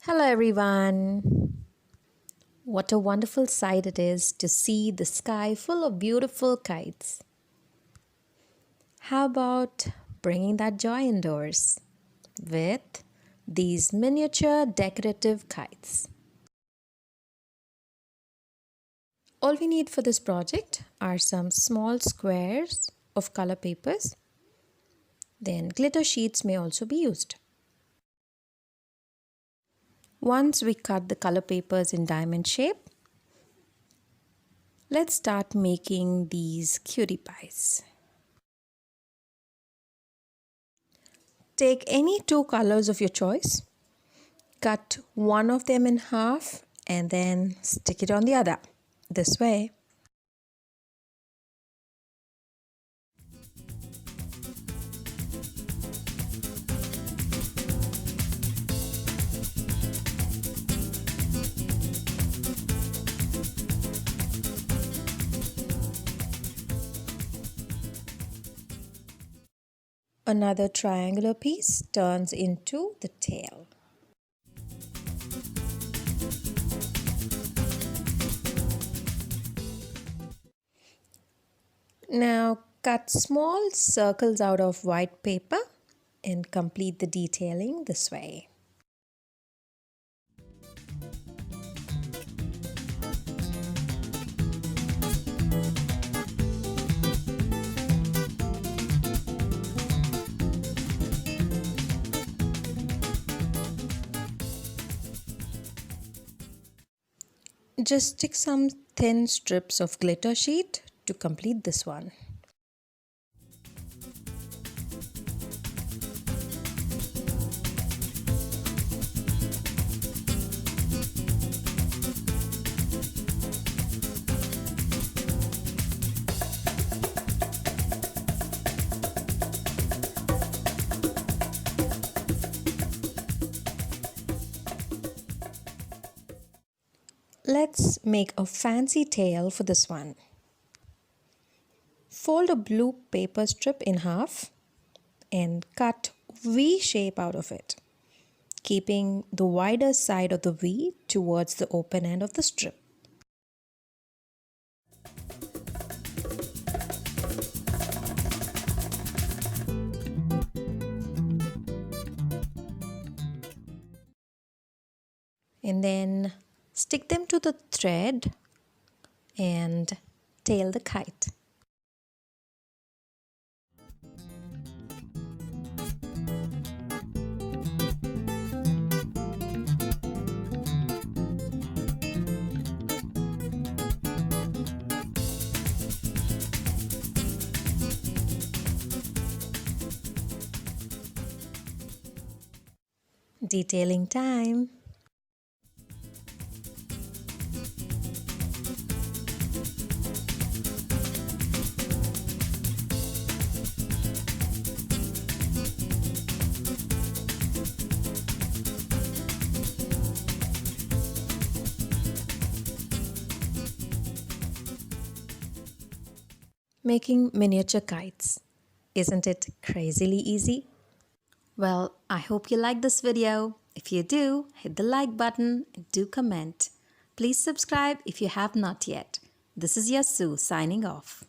Hello everyone. What a wonderful sight it is to see the sky full of beautiful kites. How about bringing that joy indoors with these miniature decorative kites? All we need for this project are some small squares of color papers. Then glitter sheets may also be used. Once we cut the color papers in diamond shape, let's start making these cutie pies. Take any two colors of your choice, cut one of them in half and then stick it on the other, this way. Another triangular piece turns into the tail. Now cut small circles out of white paper and complete the detailing this way. Just stick some thin strips of glitter sheet to complete this one. Let's make a fancy tail for this one. Fold a blue paper strip in half and cut V shape out of it, keeping the wider side of the V towards the open end of the strip. And then stick them to the thread and tail the kite. Detailing time. Making miniature kites. Isn't it crazily easy? Well, I hope you like this video. If you do, hit the like button and do comment. Please subscribe if you have not yet. This is your Sue signing off.